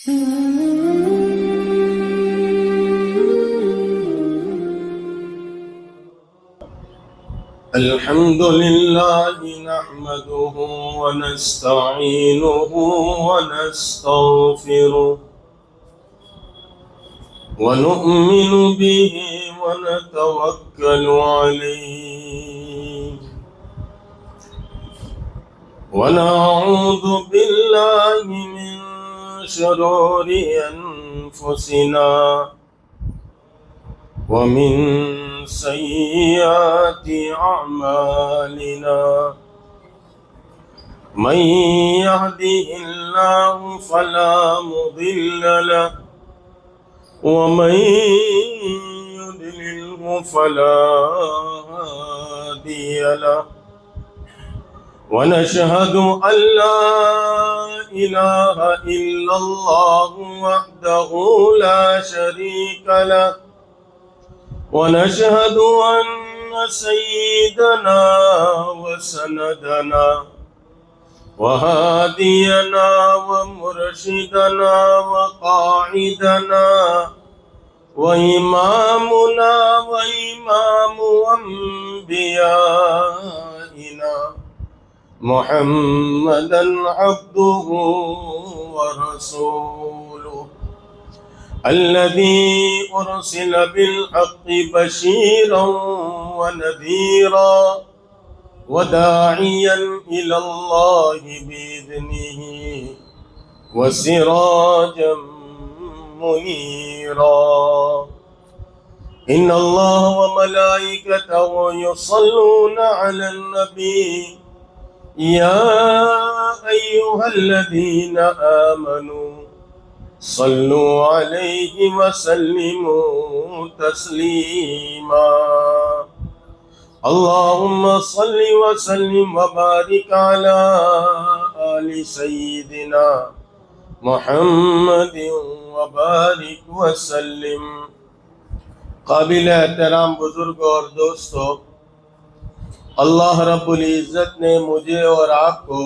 الحمد لله نحمده ونستعينه ونستغفره ونؤمن به ونتوكل عليه ونعوذ بالله من شرور أنفسنا ومن سيئات أعمالنا من يهده الله فلا مضل له ومن يضلله فلا هادي له ونشهد أن لا إله إلا الله وحده لا شريك له ونشهد أن سيدنا وسندنا وهادينا ومرشدنا وقاعدنا وإمامنا وإمام أنبيائنا محمدا عبده ورسوله الذي أرسل بالحق بشيرا ونذيرا وداعيا إلى الله بإذنه وسراجا منيرا إن الله وملائكته يصلون على النبي يا أيها الذين آمنوا صلوا عليه وسلموا تسليما اللهم صل وسلم وبارك على آل سيدنا محمد وبارك وسلم۔ قابل احترام بزرگ اور دوستو، اللہ رب العزت نے مجھے اور آپ کو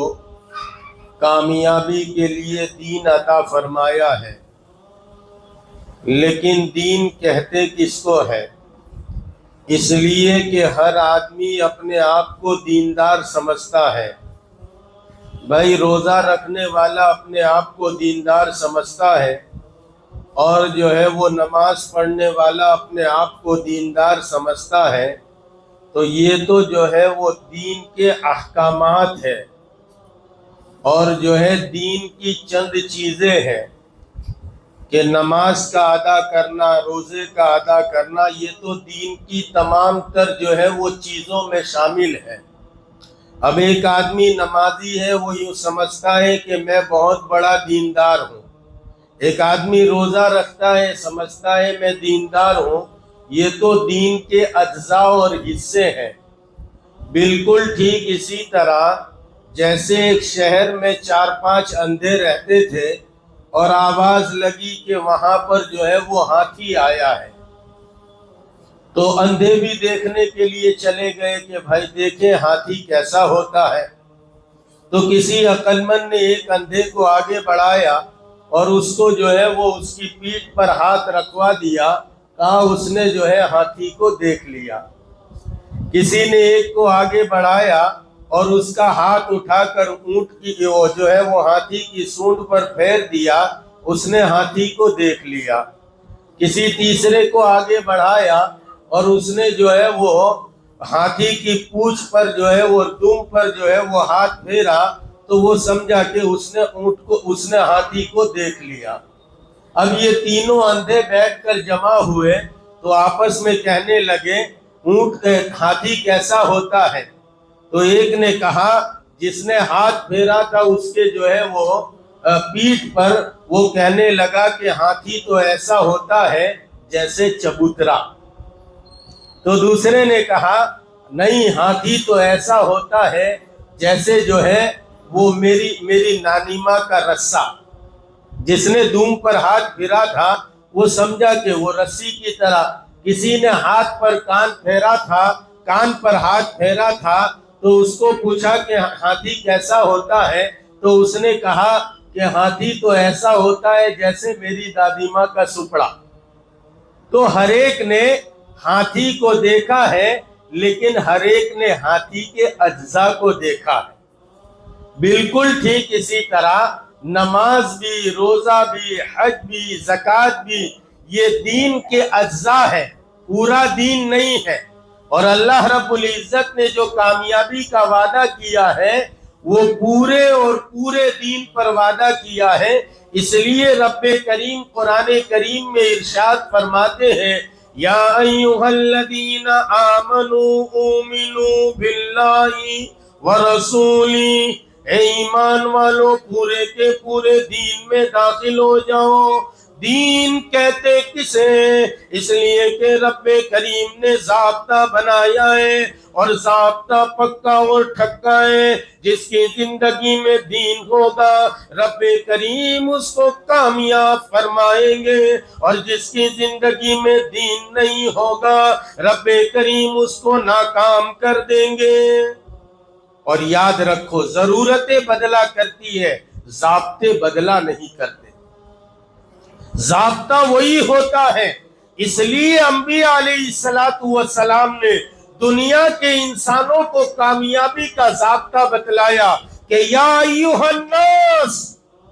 کامیابی کے لیے دین عطا فرمایا ہے، لیکن دین کہتے کس کو ہے؟ اس لیے کہ ہر آدمی اپنے آپ کو دیندار سمجھتا ہے۔ بھائی روزہ رکھنے والا اپنے آپ کو دیندار سمجھتا ہے، اور جو ہے وہ نماز پڑھنے والا اپنے آپ کو دیندار سمجھتا ہے، تو یہ تو جو ہے وہ دین کے احکامات ہے، اور جو ہے دین کی چند چیزیں ہیں کہ نماز کا ادا کرنا، روزے کا ادا کرنا، یہ تو دین کی تمام تر جو ہے وہ چیزوں میں شامل ہے۔ اب ایک آدمی نمازی ہے، وہ یوں سمجھتا ہے کہ میں بہت بڑا دیندار ہوں۔ ایک آدمی روزہ رکھتا ہے، سمجھتا ہے میں دیندار ہوں۔ یہ تو دین کے اجزاء اور حصے ہیں۔ بالکل ٹھیک اسی طرح جیسے ایک شہر میں 4-5 اندھے رہتے تھے اور آواز لگی کہ وہاں پر جو ہے وہ ہاتھی آیا ہے، تو اندھے بھی دیکھنے کے لیے چلے گئے کہ بھائی دیکھیں ہاتھی کیسا ہوتا ہے۔ تو کسی عقل مند نے ایک اندھے کو آگے بڑھایا اور اس کو جو ہے وہ اس کی پیٹھ پر ہاتھ رکھوا دیا، کہا اس نے جو ہے ہاتھی کو دیکھ لیا۔ کسی نے ایک کو آگے بڑھایا اور اس کا ہاتھ اٹھا کر اونٹ کی جو ہے وہ ہاتھی کی سونڈ پر پھیر دیا، اس نے ہاتھی کو دیکھ لیا۔ کسی تیسرے کو آگے بڑھایا اور اس نے جو ہے وہ ہاتھی کی پونچھ پر جو ہے وہ دم پر جو ہے وہ ہاتھ پھیرا، تو وہ سمجھا کہ اس نے ہاتھی کو دیکھ لیا۔ اب یہ تینوں اندھے بیٹھ کر جمع ہوئے تو آپس میں کہنے لگے ہاتھی کیسا ہوتا ہے؟ تو ایک نے کہا جس نے ہاتھ پھیرا تھا اس کے جو ہے وہ پیٹھ پر، وہ کہنے لگا کہ ہاتھی تو ایسا ہوتا ہے جیسے چبوترا۔ تو دوسرے نے کہا نہیں، ہاتھی تو ایسا ہوتا ہے جیسے جو ہے وہ میری نانی ماں کا رسہ۔ جس نے دوم پر ہاتھ پھیرا تھا وہ سمجھا کہ وہ رسی کی طرح۔ کسی نے ہاتھ پر کان پھیرا تھا، کان پر ہاتھ پھیرا تھا، تو اس کو پوچھا کہ ہاتھی کیسا ہوتا ہے، تو اس نے کہا کہ ہاتھی تو ایسا ہوتا ہے جیسے میری دادی ماں کا سپڑا. تو ہر ایک نے ہاتھی کو دیکھا ہے لیکن ہر ایک نے ہاتھی کے اجزاء کو دیکھا ہے. بالکل ٹھیک اسی طرح نماز بھی، روزہ بھی، حج بھی، زکوٰۃ بھی یہ دین کے اجزاء ہے، پورا دین نہیں ہے. اور اللہ رب العزت نے جو کامیابی کا وعدہ کیا ہے وہ پورے اور پورے دین پر وعدہ کیا ہے. اس لیے رب کریم قرآن کریم میں ارشاد فرماتے ہیں یا ایھا الذین آمنوا آمنوا باللہ ورسولہ، اے ایمان والو پورے کے پورے دین میں داخل ہو جاؤ. دین کہتے کسے؟ اس لیے کہ رب کریم نے ضابطہ بنایا ہے اور ضابطہ پکا اور ٹھکا ہے. جس کی زندگی میں دین ہوگا رب کریم اس کو کامیاب فرمائیں گے، اور جس کی زندگی میں دین نہیں ہوگا رب کریم اس کو ناکام کر دیں گے. اور یاد رکھو ضرورتیں بدلا کرتی ہے، ضابطے بدلا نہیں کرتے. ضابطہ وہی ہوتا ہے. اس لیے انبیاء علیہ السلام نے دنیا کے انسانوں کو کامیابی کا ضابطہ بتلایا کہ یا ایھا الناس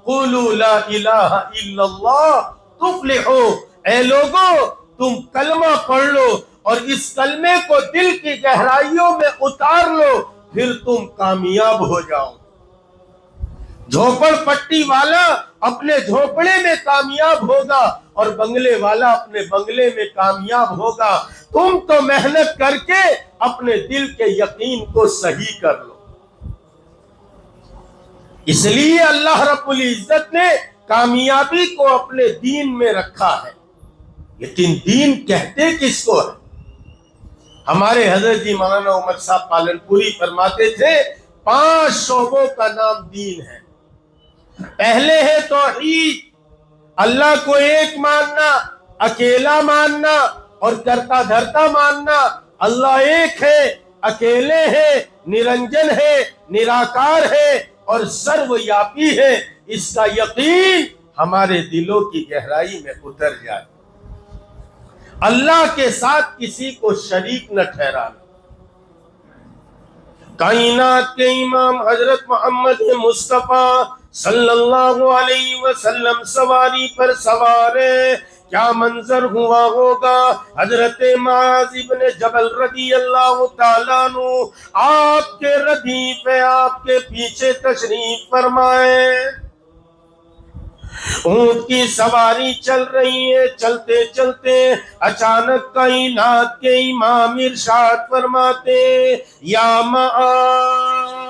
قولوا لا الہ الا اللہ تفلحوا. اے لوگو تم کلمہ پڑھ لو اور اس کلمے کو دل کی گہرائیوں میں اتار لو، پھر تم کامیاب ہو جاؤ. جھوپڑ پٹی والا اپنے جھوپڑے میں کامیاب ہوگا اور بنگلے والا اپنے بنگلے میں کامیاب ہوگا. تم تو محنت کر کے اپنے دل کے یقین کو صحیح کر لو. اس لیے اللہ رب العزت نے کامیابی کو اپنے دین میں رکھا ہے. لیکن دین کہتے کس کو ہے؟ ہمارے حضرت جی مولانا عمر صاحب پالنپوری فرماتے تھے 5 شعبوں کا نام دین ہے. پہلے ہے توحید، اللہ کو ایک ماننا، اکیلا ماننا اور کرتا دھرتا ماننا. اللہ ایک ہے، اکیلے ہے، نرنجن ہے، نراکار ہے اور سرو یاپی ہے. اس کا یقین ہمارے دلوں کی گہرائی میں اتر جائے. اللہ کے ساتھ کسی کو شریک نہ ٹھہرانا. کائنات کے امام حضرت محمد مصطفیٰ صلی اللہ علیہ وسلم سواری پر سوار ہیں. کیا منظر ہوا ہوگا؟ حضرت معاذ بن جبل رضی اللہ تعالیٰ عنہ آپ کے ردیف پہ آپ کے پیچھے تشریف فرمائے. اونٹ کی سواری چل رہی ہے. چلتے چلتے اچانک کائنات کے امام ارشاد فرماتے یا معاذ.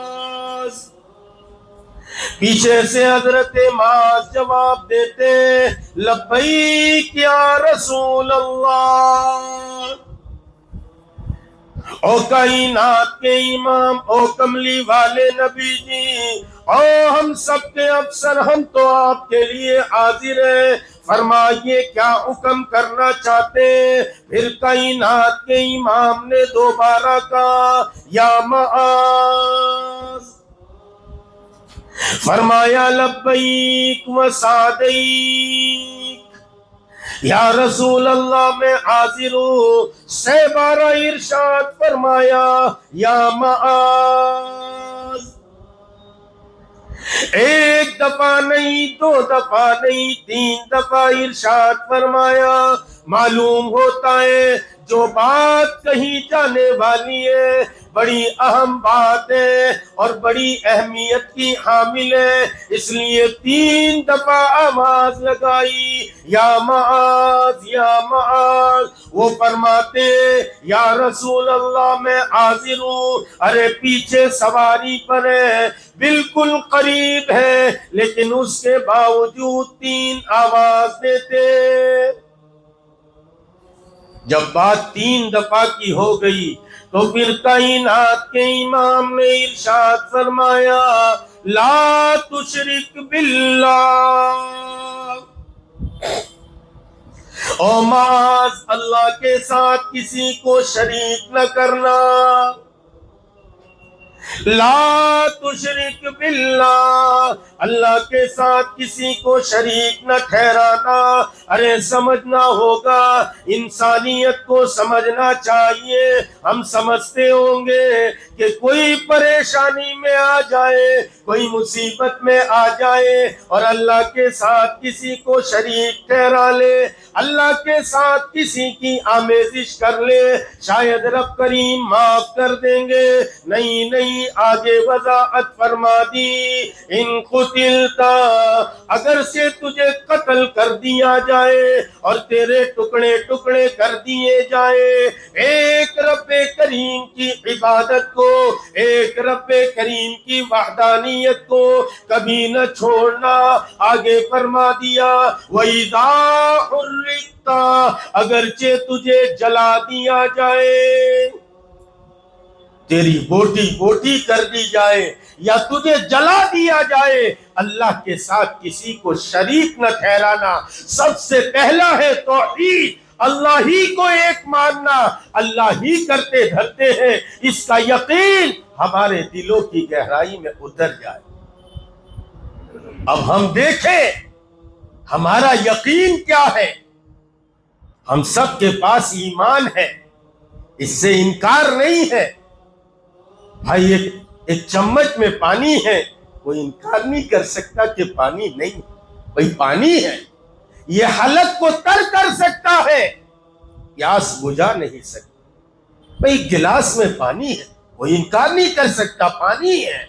پیچھے سے حضرت معاذ جواب دیتے لبیک یا رسول اللہ. او کائنات کے امام، او کملی والے نبی جی، او ہم سب کے افسر، ہم تو آپ کے لیے حاضر ہیں، فرمائیے کیا حکم کرنا چاہتے ہیں؟ پھر کائنات کے امام نے دوبارہ کہا یا معاذ. فرمایا لبیک و سعدیک. یا رسول اللہ میں حاضر ہوں. 12 ارشاد فرمایا یا معاذ. ایک دفعہ نہیں، 2 دفعہ نہیں، 3 دفعہ ارشاد فرمایا. معلوم ہوتا ہے جو بات کہی جانے والی ہے بڑی اہم بات ہے اور بڑی اہمیت کی حامل ہے. اس لیے 3 دفعہ آواز لگائی یا معاذ یا معاذ. وہ فرماتے یا رسول اللہ میں حاضر ہوں. ارے پیچھے سواری پر ہے، بالکل قریب ہے، لیکن اس کے باوجود 3 آواز دیتے. جب بات 3 دفعہ کی ہو گئی تو پھر کائنات کے امام نے ارشاد فرمایا لا تشرک باللہ. او معاذ اللہ کے ساتھ کسی کو شریک نہ کرنا. لا تشرک باللہ، اللہ کے ساتھ کسی کو شریک نہ ٹھہرانا۔ ارے سمجھنا ہوگا، انسانیت کو سمجھنا چاہیے۔ ہم سمجھتے ہوں گے کہ کوئی پریشانی میں آ جائے، کوئی مصیبت میں آ جائے اور اللہ کے ساتھ کسی کو شریک ٹھہرا لے، اللہ کے ساتھ کسی کی آمیزش کر لے، شاید رب کریم معاف کر دیں گے۔ نہیں نہیں، آگے وضاحت فرما دی، ان قتلتا، اگر سے تجھے قتل کر دیا جائے اور تیرے ٹکڑے ٹکڑے کر دیے جائے، ایک رب کریم کی عبادت کو، ایک رب کریم کی وحدانیت کو کبھی نہ چھوڑنا۔ آگے فرما دیا وَإِذَا حُرِّقْتَ، اگرچہ تجھے جلا دیا جائے، تیری بوٹی بوٹی کر دی جائے یا تجھے جلا دیا جائے، اللہ کے ساتھ کسی کو شریک نہ ٹھہرانا۔ سب سے پہلا ہے توحید، اللہ ہی کو ایک ماننا، اللہ ہی کرتے دھرتے ہیں، اس کا یقین ہمارے دلوں کی گہرائی میں اتر جائے۔ اب ہم دیکھیں ہمارا یقین کیا ہے۔ ہم سب کے پاس ایمان ہے، اس سے انکار نہیں ہے۔ بھائی ایک چمچ میں پانی ہے، کوئی انکار نہیں کر سکتا کہ پانی نہیں، بھائی پانی ہے۔ یہ حلق کو تر کر سکتا ہے، پیاس بجھا نہیں سکتا۔ بھائی گلاس میں پانی ہے، کوئی انکار نہیں کر سکتا پانی ہے۔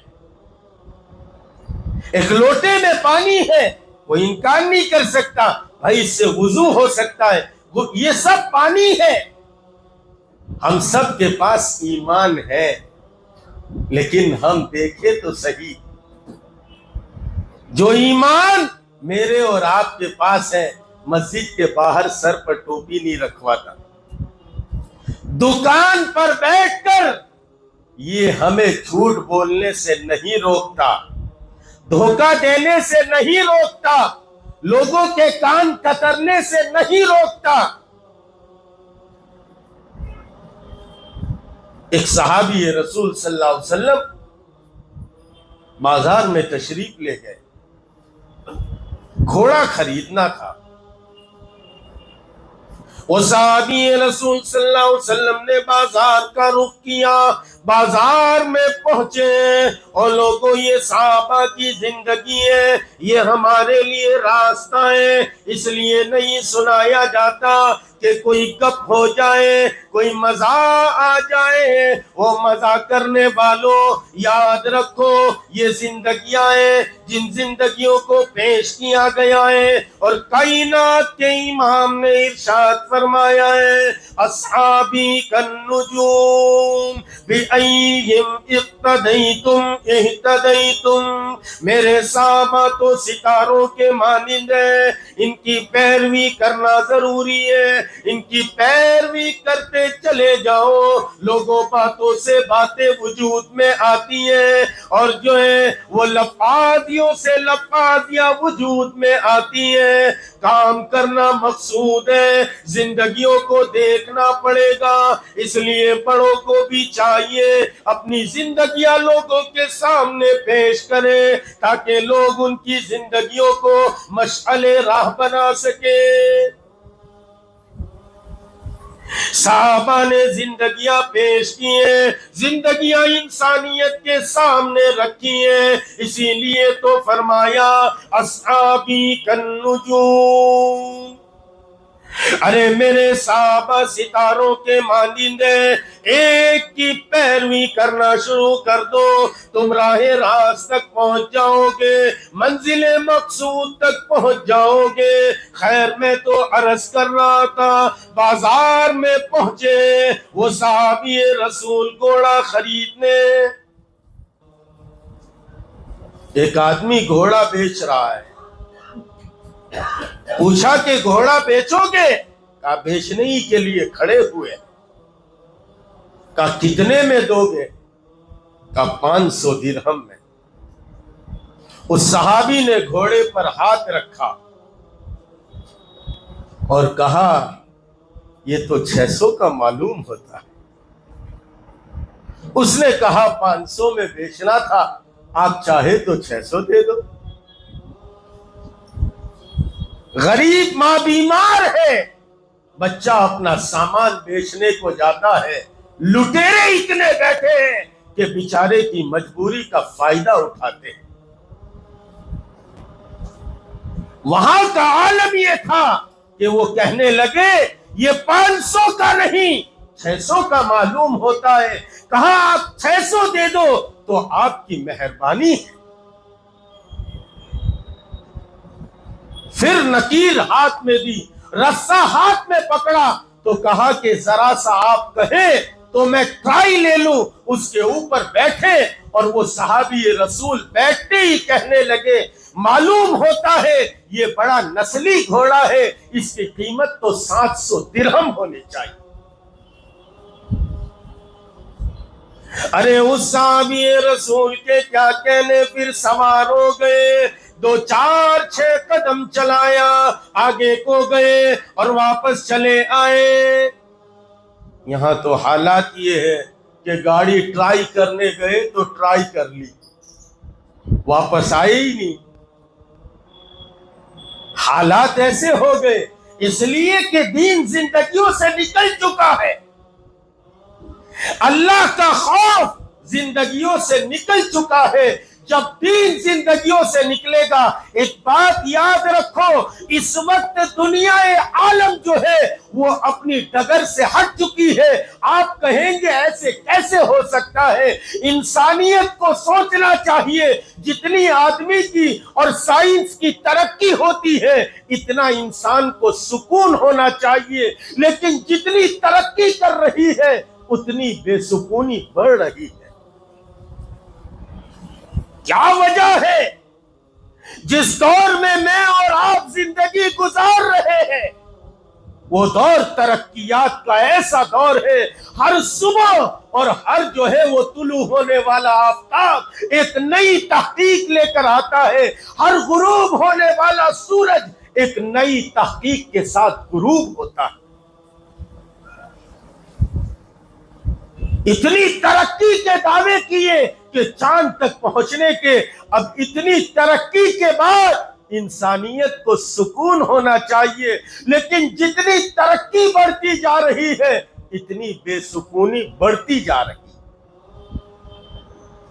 ایک لوٹے میں پانی ہے، کوئی انکار نہیں کر سکتا بھائی اس سے وضو ہو سکتا ہے، یہ سب پانی ہے۔ ہم سب کے پاس ایمان ہے، لیکن ہم دیکھیں تو صحیح، جو ایمان میرے اور آپ کے پاس ہے، مسجد کے باہر سر پر ٹوپی نہیں رکھواتا، دکان پر بیٹھ کر یہ ہمیں جھوٹ بولنے سے نہیں روکتا، دھوکہ دینے سے نہیں روکتا، لوگوں کے کان کترنے سے نہیں روکتا۔ ایک صحابی رسول صلی اللہ علیہ وسلم بازار میں تشریف لے گئے، گھوڑا خریدنا تھا۔ وہ صحابی رسول صلی اللہ علیہ وسلم نے بازار کا رخ کیا، بازار میں پہنچے اور لوگوں یہ صحابہ کی زندگی ہے، یہ ہمارے لیے راستہ ہے، اس لیے نہیں سنایا جاتا کہ کوئی گپ ہو جائے، کوئی مزہ آ جائے۔ وہ مزہ کرنے والوں یاد رکھو، یہ زندگیاں ہیں جن زندگیوں کو پیش کیا گیا ہے، اور کائنات کے امام نے ارشاد فرمایا ہے اصحابی کالنجوم بأیہم اقتدیتم اہتدیتم، میرے صحابہ تو ستاروں کے مانند ہیں، ان کی پیروی کرنا ضروری ہے، ان کی پیروی کرتے چلے جاؤ، لوگوں باتوں سے باتیں وجود میں آتی ہیں، اور جو ہے وہ لفاظیوں سے لفاظیاں وجود میں آتی ہیں۔ کام کرنا مقصود ہے، زندگیوں کو دیکھنا پڑے گا، اس لیے بڑوں کو بھی چاہیے اپنی زندگیاں لوگوں کے سامنے پیش کریں تاکہ لوگ ان کی زندگیوں کو مشعل راہ بنا سکے۔ صحابہ نے زندگیاں پیش کی ہیں، زندگیاں انسانیت کے سامنے رکھی ہیں، اسی لیے تو فرمایا اصحابی کالنجوم، ارے میرے صحابہ ستاروں کے مانند ہیں، ایک کی پیروی کرنا شروع کر دو، تم راہ راست تک پہنچ جاؤ گے، منزل مقصود تک پہنچ جاؤ گے۔ خیر میں تو عرض کر رہا تھا، بازار میں پہنچے وہ صحابی رسول گھوڑا خریدنے، ایک آدمی گھوڑا بیچ رہا ہے، پوچھا کہ گھوڑا بیچو گے؟ کہا بیچنے ہی کے لیے کھڑے ہوئے۔ کہا کتنے میں دو گے؟ کہا 500 درہم میں۔ اس صحابی نے گھوڑے پر ہاتھ رکھا اور کہا یہ تو 600 کا معلوم ہوتا ہے۔ اس نے کہا 500 میں بیچنا تھا، آپ چاہے تو 600 دے دو۔ غریب ماں بیمار ہے، بچہ اپنا سامان بیچنے کو جاتا ہے، لٹیرے اتنے بیٹھے ہیں کہ بیچارے کی مجبوری کا فائدہ اٹھاتے ہیں۔ وہاں کا عالم یہ تھا کہ وہ کہنے لگے یہ 500 کا نہیں 600 کا معلوم ہوتا ہے۔ کہا آپ 600 دے دو تو آپ کی مہربانی ہے۔ پھر نکیر ہاتھ میں دی، رسہ ہاتھ میں پکڑا تو کہا کہ ذرا سا آپ کہیں تو میں ٹرائی لے لوں۔ اس کے اوپر بیٹھے اور وہ صحابی رسول بیٹھتے ہی کہنے لگے معلوم ہوتا ہے یہ بڑا نسلی گھوڑا ہے، اس کی قیمت تو 700 درہم ہونی چاہیے۔ ارے اس صحابی رسول کے کیا کہنے، پھر سوار ہو گئے، 2 4 6 قدم چلایا، آگے کو گئے اور واپس چلے آئے۔ یہاں تو حالات یہ ہے کہ گاڑی ٹرائی کرنے گئے تو ٹرائی کر لی، واپس آئے ہی نہیں۔ حالات ایسے ہو گئے اس لیے کہ دین زندگیوں سے نکل چکا ہے، اللہ کا خوف زندگیوں سے نکل چکا ہے۔ جب دین زندگیوں سے نکلے گا، ایک بات یاد رکھو، اس وقت دنیا عالم جو ہے وہ اپنی ڈگر سے ہٹ چکی ہے۔ آپ کہیں گے ایسے کیسے ہو سکتا ہے؟ انسانیت کو سوچنا چاہیے، جتنی آدمی کی اور سائنس کی ترقی ہوتی ہے اتنا انسان کو سکون ہونا چاہیے، لیکن جتنی ترقی کر رہی ہے اتنی بے سکونی بڑھ رہی ہے۔ کیا وجہ ہے؟ جس دور میں اور آپ زندگی گزار رہے ہیں وہ دور ترقیات کا ایسا دور ہے، ہر صبح اور ہر جو ہے وہ طلوع ہونے والا آفتاب ایک نئی تحقیق لے کر آتا ہے، ہر غروب ہونے والا سورج ایک نئی تحقیق کے ساتھ غروب ہوتا ہے۔ اتنی ترقی کے دعوے کیے کہ چاند تک پہنچنے کے، اب اتنی ترقی کے بعد انسانیت کو سکون ہونا چاہیے، لیکن جتنی ترقی بڑھتی جا رہی ہے اتنی بے سکونی بڑھتی جا رہی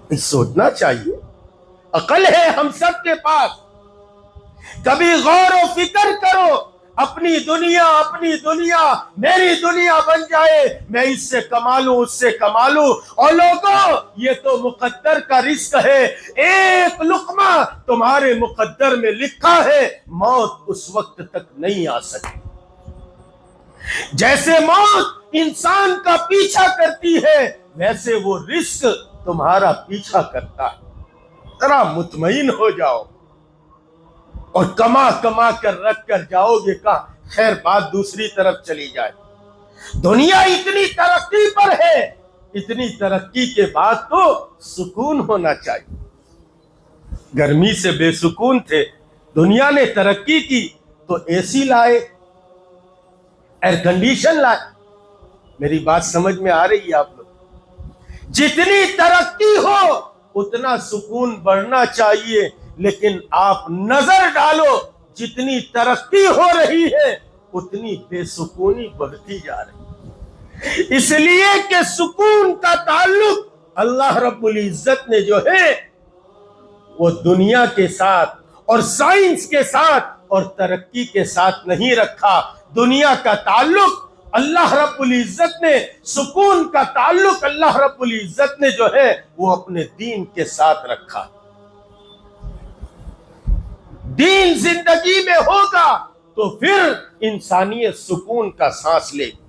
ہے۔ سوچنا چاہیے، عقل ہے ہم سب کے پاس، کبھی غور و فکر کرو، اپنی دنیا میری دنیا بن جائے، میں اس سے کما لوں اس سے کما لوں، اور لوگوں یہ تو مقدر کا رزق ہے، ایک لقمہ تمہارے مقدر میں لکھا ہے، موت اس وقت تک نہیں آ سکتی۔ جیسے موت انسان کا پیچھا کرتی ہے ویسے وہ رزق تمہارا پیچھا کرتا ہے۔ ذرا مطمئن ہو جاؤ، اور کما کر رکھ کر جاؤ گے کہاں؟ خیر بات دوسری طرف چلی جائے، دنیا اتنی ترقی پر ہے، اتنی ترقی کے بعد تو سکون ہونا چاہیے۔ گرمی سے بے سکون تھے، دنیا نے ترقی کی تو اے سی لائے، ایئر کنڈیشن لائے۔ میری بات سمجھ میں آ رہی ہے آپ لوگ؟ جتنی ترقی ہو اتنا سکون بڑھنا چاہیے، لیکن آپ نظر ڈالو جتنی ترقی ہو رہی ہے اتنی بے سکونی بڑھتی جا رہی ہے، اس لیے کہ سکون کا تعلق اللہ رب العزت نے جو ہے وہ دنیا کے ساتھ اور سائنس کے ساتھ اور ترقی کے ساتھ نہیں رکھا۔ دنیا کا تعلق اللہ رب العزت نے، سکون کا تعلق اللہ رب العزت نے جو ہے وہ اپنے دین کے ساتھ رکھا۔ دین زندگی میں ہوگا تو پھر انسانیت سکون کا سانس لے گی۔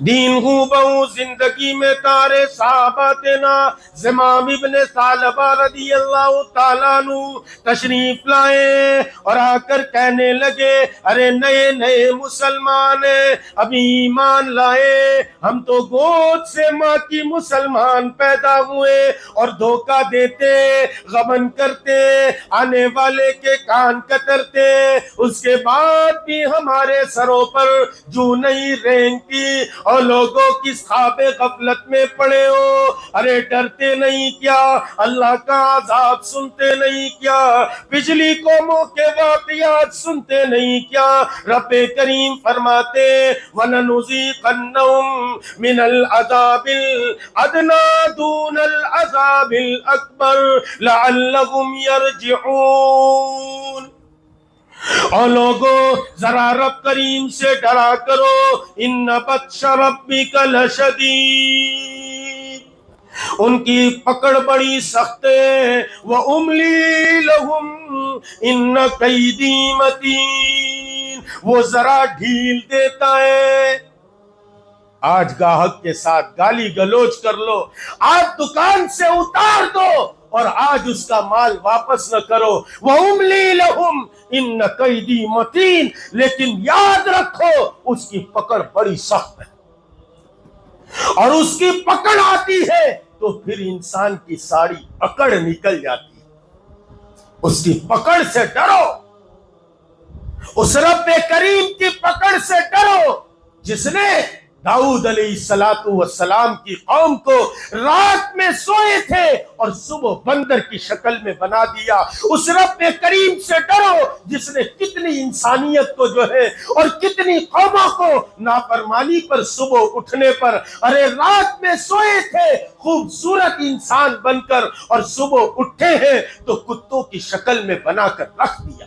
دین ہو بہو زندگی میں تارے صحابہ دینا، زمام ابن ثعلبہ رضی اللہ تعالیٰ عنہ تشریف لائے اور آ کر کہنے لگے ارے نئے مسلمان ابھی ایمان لائے، ہم تو گود سے ماں کی مسلمان پیدا ہوئے اور دھوکہ دیتے، غبن کرتے، آنے والے کے کان کترتے، اس کے بعد بھی ہمارے سروں پر جو نہیں رینگتی، اور لوگوں کس خواب غفلت میں پڑے ہو؟ ارے ڈرتے نہیں کیا؟ اللہ کا عذاب سنتے نہیں کیا؟ پچھلی قوموں کے واقعات سنتے نہیں کیا؟ رب کریم فرماتے وَلَنُذِيقَنَّهُم مِّنَ الْعَذَابِ الْأَدْنَىٰ دُونَ الْعَذَابِ الْأَكْبَرِ لَعَلَّهُمْ يَرْجِعُونَ۔ اور لوگوں ذرا رب کریم سے ڈرا کرو، ان بطش ربک لشدید، ان کی پکڑ بڑی سخت ہے، وَأُمْلِي لَهُمْ إِنَّ كَيْدِي مَتِينٌ، وہ ذرا ڈھیل دیتا ہے۔ آج گاہک کے ساتھ گالی گلوچ کر لو، آج دکان سے اتار دو اور آج اس کا مال واپس نہ کرو، وَأُمْلِي لَهُمْ إِنَّ كَيْدِي مَتِينٌ، لیکن یاد رکھو اس کی پکڑ بڑی سخت ہے، اور اس کی پکڑ آتی ہے تو پھر انسان کی ساری اکڑ نکل جاتی ہے۔ اس کی پکڑ سے ڈرو، اس رب کریم کی پکڑ سے ڈرو جس نے داؤد علیہ السلام کی قوم کو رات میں سوئے تھے اور صبح بندر کی شکل میں بنا دیا۔ اس رب کریم سے ڈرو جس نے کتنی انسانیت کو جو ہے اور کتنی قوموں کو نافرمانی پر صبح اٹھنے پر، ارے رات میں سوئے تھے خوبصورت انسان بن کر اور صبح اٹھے ہیں تو کتوں کی شکل میں بنا کر رکھ دیا۔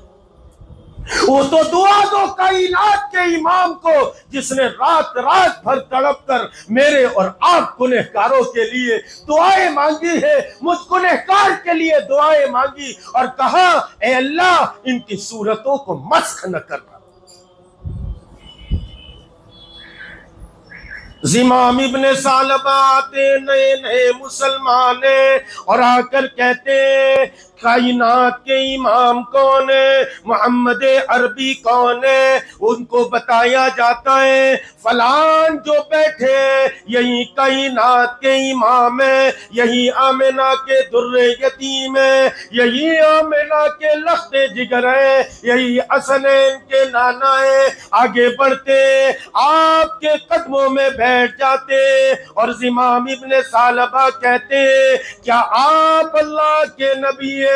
وہ تو دعا دو کائنات کے امام کو جس نے رات رات بھر تڑپ کر میرے اور آپ گنہگاروں کے لیے دعائیں مانگی ہے، مجھ گنہگار کے لیے دعائیں مانگی اور کہا اے اللہ ان کی صورتوں کو مسخ نہ کرنا۔ زمام ابن ثعلبہ آتے نئے نئے مسلمان ہیں اور آ کر کہتے ہیں کائنات کے امام کون ہے، محمد عربی کون ہے؟ ان کو بتایا جاتا ہے فلان جو بیٹھے یہی کائنات کے امام ہے، یہی آمنہ کے در یتیم ہے، یہی آمنہ کے لخت جگر ہے، یہی حسنین کے نانا ہے۔ آگے بڑھتے آپ کے قدموں میں بیٹھ جاتے اور زمام ابن ثعلبہ کہتے کیا آپ اللہ کے نبی ہیں؟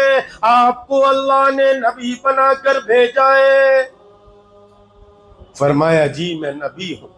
آپ کو اللہ نے نبی بنا کر بھیجا ہے؟ فرمایا جی میں نبی ہوں۔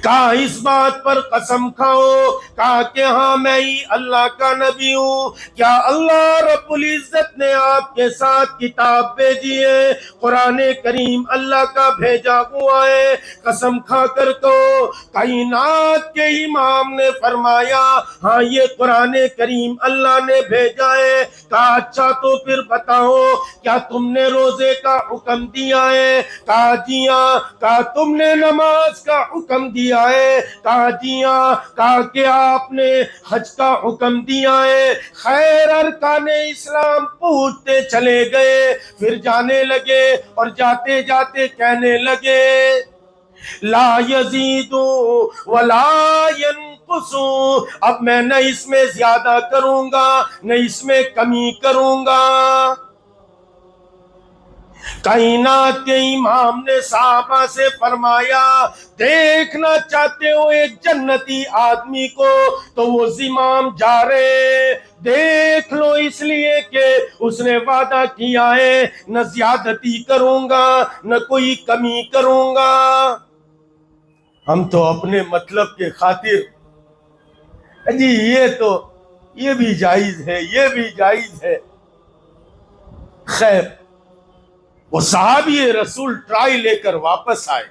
کہا اس بات پر قسم کھاؤ، کہا کہ ہاں میں ہی اللہ کا نبی ہوں۔ کیا اللہ رب العزت نے آپ کے ساتھ کتاب بھیجی ہے؟ قرآن کریم اللہ کا بھیجا ہوا ہے؟ قسم کھا کر کہو۔ کائنات کے امام نے فرمایا ہاں یہ قرآن کریم اللہ نے بھیجا ہے۔ کہا اچھا تو پھر بتاؤ کیا تم نے روزے کا حکم دیا ہے؟ کہا جی ہاں۔ کہا تم نے نماز کا حکم دیا ہے؟ کہا جی ہاں۔ کہا کہ آپ نے حج کا حکم دیا ہے؟ خیر ارکان اسلام پوچھتے چلے گئے، پھر جانے لگے اور جاتے جاتے کہنے لگے لا یزید ولا ینقص، اب میں نہ اس میں زیادہ کروں گا نہ اس میں کمی کروں گا۔ کائنات کے امام نے صحابہ سے فرمایا دیکھنا چاہتے ہو ایک جنتی آدمی کو تو وہ زمام جا رہے، دیکھ لو اس لیے کہ اس نے وعدہ کیا ہے نہ زیادتی کروں گا نہ کوئی کمی کروں گا۔ ہم تو اپنے مطلب کے خاطر جی یہ بھی جائز ہے یہ بھی جائز ہے۔ خیر وہ صحابی رسول ٹرائی لے کر واپس آئے،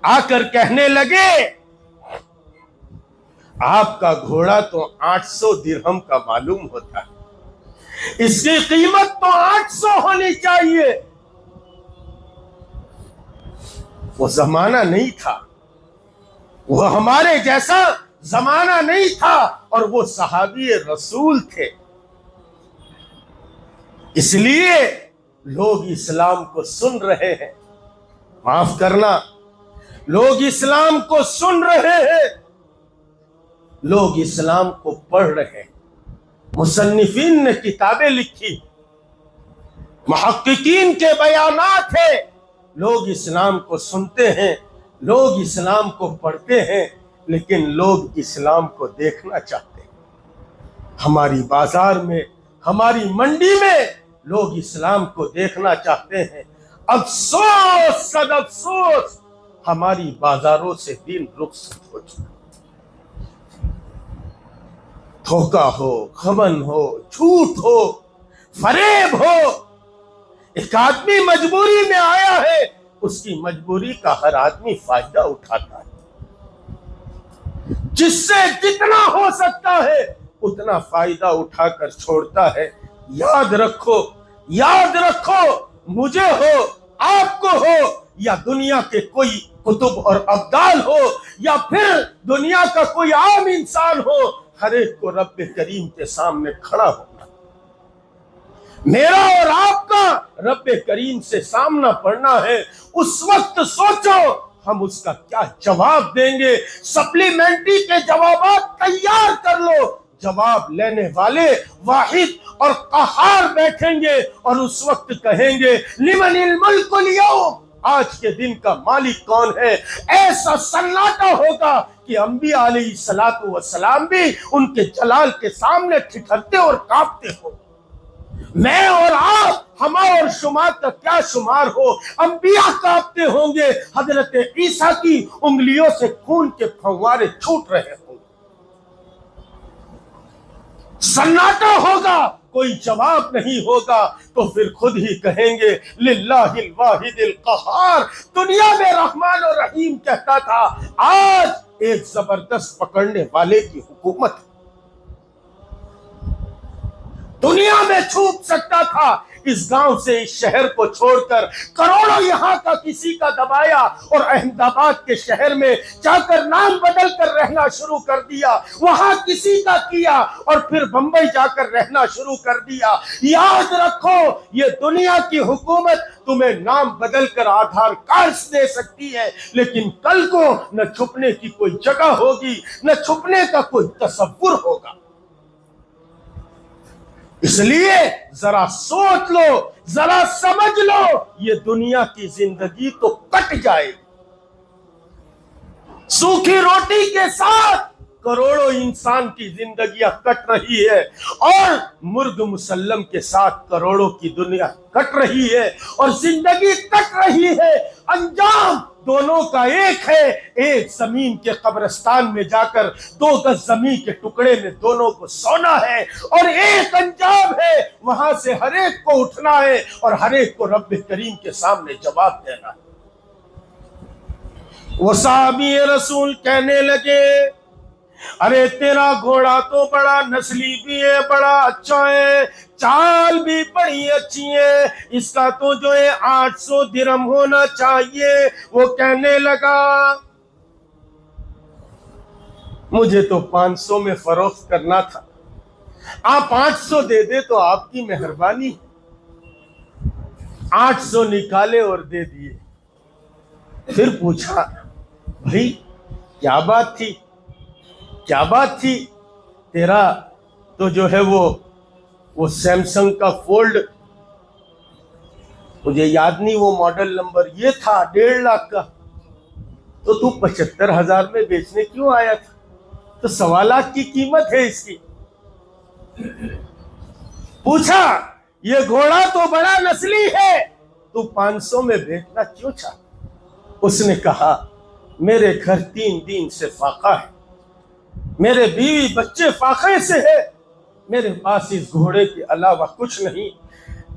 آ کر کہنے لگے آپ کا گھوڑا تو 800 درہم کا معلوم ہوتا ہے، اس کی قیمت تو 800 ہونی چاہیے۔ وہ زمانہ نہیں تھا، وہ ہمارے جیسا زمانہ نہیں تھا، اور وہ صحابی رسول تھے، اس لیے لوگ اسلام کو سن رہے ہیں، معاف کرنا لوگ اسلام کو سن رہے ہیں، لوگ اسلام کو پڑھ رہے ہیں۔ مصنفین نے کتابیں لکھی، محققین کے بیانات ہیں، لوگ اسلام کو سنتے ہیں، لوگ اسلام کو پڑھتے ہیں لیکن لوگ اسلام کو دیکھنا چاہتے ہیں۔ ہماری بازار میں، ہماری منڈی میں لوگ اسلام کو دیکھنا چاہتے ہیں۔ افسوس صد افسوس، ہماری بازاروں سے دین رخصت ہو چکا۔ دھوکہ ہو، غبن ہو، جھوٹ ہو، فریب ہو۔ ایک آدمی مجبوری میں آیا ہے، اس کی مجبوری کا ہر آدمی فائدہ اٹھاتا ہے، جس سے جتنا ہو سکتا ہے اتنا فائدہ اٹھا کر چھوڑتا ہے۔ یاد رکھو، یاد رکھو، مجھے ہو، آپ کو ہو، یا دنیا کے کوئی کتب اور ابدال ہو، یا پھر دنیا کا کوئی عام انسان ہو، ہر ایک کو رب کریم کے سامنے کھڑا ہونا۔ میرا اور آپ کا رب کریم سے سامنا پڑنا ہے۔ اس وقت سوچو ہم اس کا کیا جواب دیں گے۔ سپلیمنٹری کے جوابات تیار کر لو۔ جواب لینے والے واحد اور قہار بیٹھیں گے اور اس وقت کہیں گے لمن الملک اليوم، آج کے دن کا مالک کون ہے؟ ایسا سناٹا ہوگا کہ انبیاء علیہ السلام بھی ان کے جلال کے سامنے ٹھٹھرتے اور کانپتے ہو۔ میں اور آپ، ہمارا اور شمار کا کیا شمار ہو، انبیاء کانپتے ہوں گے، حضرت عیسیٰ کی انگلیوں سے خون کے پھوارے چھوٹ رہے ہوں گے، سناٹا ہوگا، کوئی جواب نہیں ہوگا، تو پھر خود ہی کہیں گے للہ الواحد القہار۔ دنیا میں رحمان اور رحیم کہتا تھا، آج ایک زبردست پکڑنے والے کی حکومت ہے۔ دنیا میں چھوٹ سکتا تھا، اس گاؤں سے اس شہر کو چھوڑ کر کروڑوں یہاں کا کسی کا دبایا اور احمد آباد کے شہر میں جا کر نام بدل کر رہنا شروع کر دیا، وہاں کسی کا کیا اور پھر بمبئی جا کر رہنا شروع کر دیا۔ یاد رکھو، یہ دنیا کی حکومت تمہیں نام بدل کر آدھار کارڈ دے سکتی ہے، لیکن کل کو نہ چھپنے کی کوئی جگہ ہوگی، نہ چھپنے کا کوئی تصور ہوگا۔ اس لیے ذرا سوچ لو، ذرا سمجھ لو، یہ دنیا کی زندگی تو کٹ جائے گی۔ سوکھی روٹی کے ساتھ کروڑوں انسان کی زندگیاں کٹ رہی ہے، اور مرگ مسلم کے ساتھ کروڑوں کی دنیا کٹ رہی ہے، اور زندگی کٹ رہی ہے۔ انجام دونوں کا ایک ہے، ایک زمین کے قبرستان میں جا کر 2 گز زمین کے ٹکڑے میں دونوں کو سونا ہے، اور ایک انجام ہے، وہاں سے ہر ایک کو اٹھنا ہے اور ہر ایک کو رب کریم کے سامنے جواب دینا ہے۔ وہ صحابی رسول کہنے لگے، ارے تیرا گھوڑا تو بڑا نسلی بھی ہے، بڑا اچھا ہے، چال بھی بڑی اچھی ہے، اس کا تو جو ہے 800 درہم ہونا چاہیے۔ وہ کہنے لگا مجھے تو 500 میں فروخت کرنا تھا، آپ 800 دے دے تو آپ کی مہربانی۔ 800 نکالے اور دے دیے۔ پھر پوچھا بھائی کیا بات تھی، کیا بات تھی؟ تیرا تو جو ہے وہ سیمسنگ کا فولڈ، مجھے یاد نہیں وہ ماڈل نمبر یہ تھا، 1.5 لاکھ کا، تو 75,000 میں بیچنے کیوں آیا تھا؟ تو 1.25 لاکھ کی قیمت ہے اس کی۔ پوچھا یہ گھوڑا تو بڑا نسلی ہے، تو 500 میں بیچنا کیوں چاہا؟ اس نے کہا میرے گھر 3 دن سے فاقہ ہے، میرے بیوی بچے فاقے سے ہے، میرے پاس اس گھوڑے کے علاوہ کچھ نہیں۔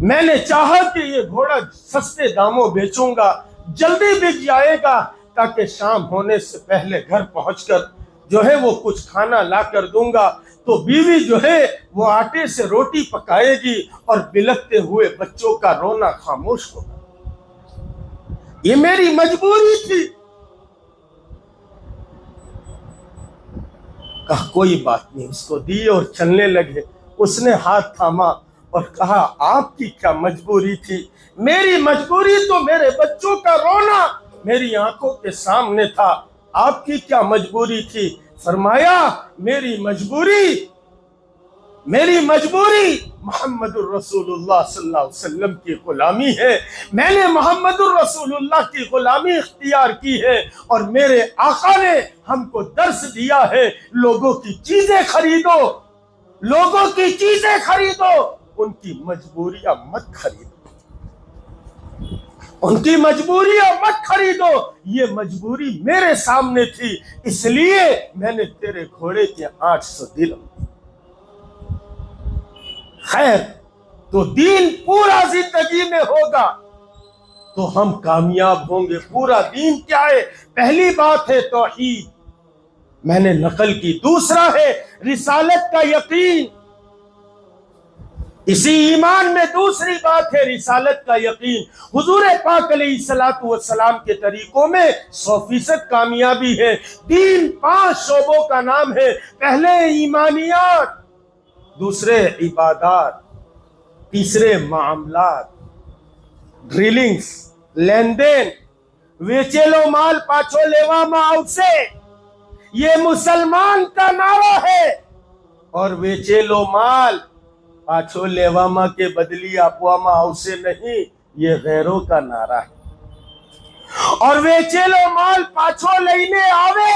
میں نے چاہا کہ یہ گھوڑا سستے داموں بیچوں گا، جلدی بک جائے گا، تاکہ شام ہونے سے پہلے گھر پہنچ کر جو ہے وہ کچھ کھانا لا کر دوں گا، تو بیوی جو ہے وہ آٹے سے روٹی پکائے گی اور بلکتے ہوئے بچوں کا رونا خاموش ہوگا۔ یہ میری مجبوری تھی۔ کہا کوئی بات نہیں، اس کو دی اور چلنے لگے۔ اس نے ہاتھ تھاما اور کہا آپ کی کیا مجبوری تھی؟ میری مجبوری تو میرے بچوں کا رونا میری آنکھوں کے سامنے تھا، آپ کی کیا مجبوری تھی؟ فرمایا میری مجبوری میری مجبوری محمد الرسول اللہ صلی اللہ علیہ وسلم کی غلامی ہے، میں نے محمد الرسول اللہ کی غلامی اختیار کی ہے، اور میرے آقا نے ہم کو درس دیا ہے لوگوں کی چیزیں خریدو، لوگوں کی چیزیں خریدو، ان کی مجبوریاں مت خریدو، ان کی مجبوریاں مت خریدو۔ یہ مجبوری میرے سامنے تھی، اس لیے میں نے تیرے گھوڑے کے 800 درہم۔ خیر، تو دین پورا زندگی میں ہوگا تو ہم کامیاب ہوں گے۔ پورا دین کیا ہے؟ پہلی بات ہے توحید، میں نے نقل کی۔ دوسرا ہے رسالت کا یقین، اسی ایمان میں دوسری بات ہے رسالت کا یقین۔ حضور پاک علیہ الصلوۃ والسلام کے طریقوں میں 100% کامیابی ہے۔ دین 5 شعبوں کا نام ہے۔ پہلے ایمانیات، دوسرے عبادات، تیسرے معاملات، ڈریلنگز، لین دین، ویچے لو مال پاچھو لیوا ما اوسے، یہ مسلمان کا نعرہ ہے، اور ویچے لو مال پاچھو لیوا ما کے بدلی اپوا ما اوسے نہیں، یہ غیروں کا نعرہ ہے۔ اور ویچے لو مال پاچھو لینے آوے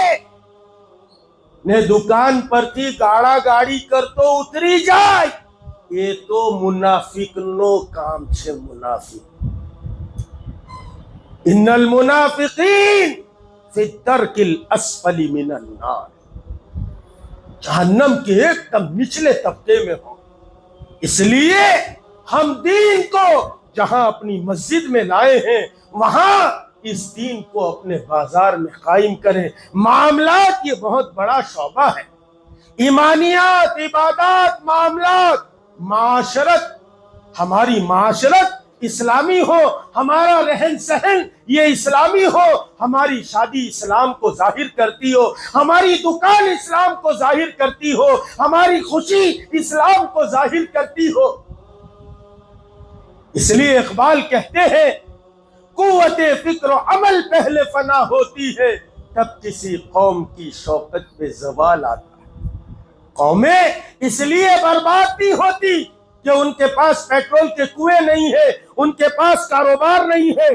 نے دکان پر تھی گاڑا گاڑی کر تو اتری جائے، یہ تو منافق نو کام چھے۔ منافق، ان المنافقین فی الدرک الاسفل من النار، جہنم کے ایک دم نچلے طبقے میں ہوں۔ اس لیے ہم دین کو جہاں اپنی مسجد میں لائے ہیں وہاں اس دین کو اپنے بازار میں قائم کریں۔ معاملات یہ بہت بڑا شعبہ ہے، ایمانیات، عبادات، معاملات، معاشرت، ہماری معاشرت اسلامی ہو، ہمارا رہن سہن یہ اسلامی ہو، ہماری شادی اسلام کو ظاہر کرتی ہو، ہماری دکان اسلام کو ظاہر کرتی ہو، ہماری خوشی اسلام کو ظاہر کرتی ہو۔ اس لیے اقبال کہتے ہیں قوت فکر و عمل پہلے فنا ہوتی ہے، تب کسی قوم کی شوکت پہ زوال آتا ہے۔ قومیں اس لیے برباد نہیں ہوتی کہ ان کے پاس پیٹرول کے کنویں نہیں ہے، ان کے پاس کاروبار نہیں ہے،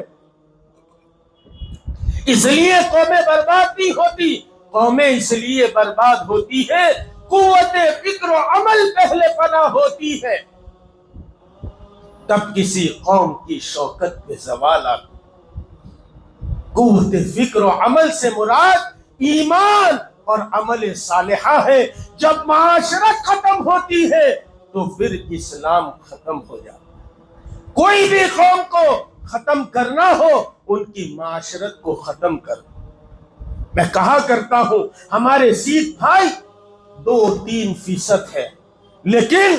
اس لیے قومیں برباد نہیں ہوتی۔ قومیں اس لیے برباد ہوتی ہے قوت فکر و عمل پہلے فنا ہوتی ہے، تب کسی قوم کی شوکت پہ زوال آتا۔ قوت فکر و عمل سے مراد ایمان اور عمل صالحہ ہے۔ جب معاشرت ختم ہوتی ہے تو پھر اسلام ختم ہو جاتا۔ کوئی بھی قوم کو ختم کرنا ہو ان کی معاشرت کو ختم کر۔ میں کہا کرتا ہوں ہمارے سکھ بھائی 2-3% ہے، لیکن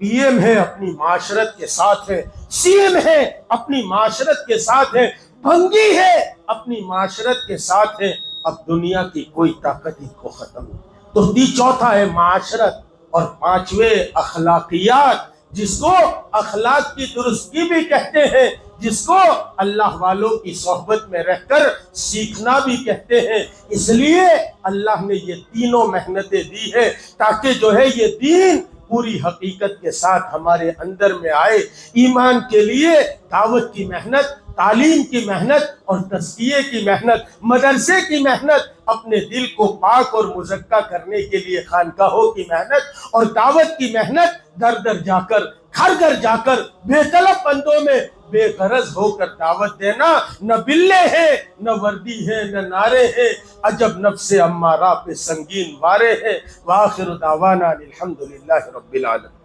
پی ایم ہے اپنی معاشرت کے ساتھ ہے، سی ایم ہے اپنی معاشرت کے ساتھ ہے، بھنگی ہے اپنی معاشرت کے ساتھ ہے۔ اب دنیا کی کوئی طاقت ان کو ختم نہیں۔ تو چوتھا ہے معاشرت، اور پانچویں اخلاقیات، جس کو اخلاق کی درستگی بھی کہتے ہیں، جس کو اللہ والوں کی صحبت میں رہ کر سیکھنا بھی کہتے ہیں۔ اس لیے اللہ نے یہ تینوں محنتیں دی ہے تاکہ جو ہے یہ دین پوری حقیقت کے ساتھ ہمارے اندر میں آئے۔ ایمان کے لیے دعوت کی محنت، تعلیم کی محنت اور تزکیے کی محنت، مدرسے کی محنت، اپنے دل کو پاک اور مزکہ کرنے کے لیے خانقاہوں کی محنت اور دعوت کی محنت، در در جا کر، گھر گھر جا کر بے طلب بندوں میں بے غرض ہو کر دعوت دینا۔ نہ بلے ہیں، نہ وردی ہے، نہ نعرے ہیں، عجب نفس امارہ پہ سنگین وارے ہیں۔ وآخر دعوانا الحمدللہ رب العالمین۔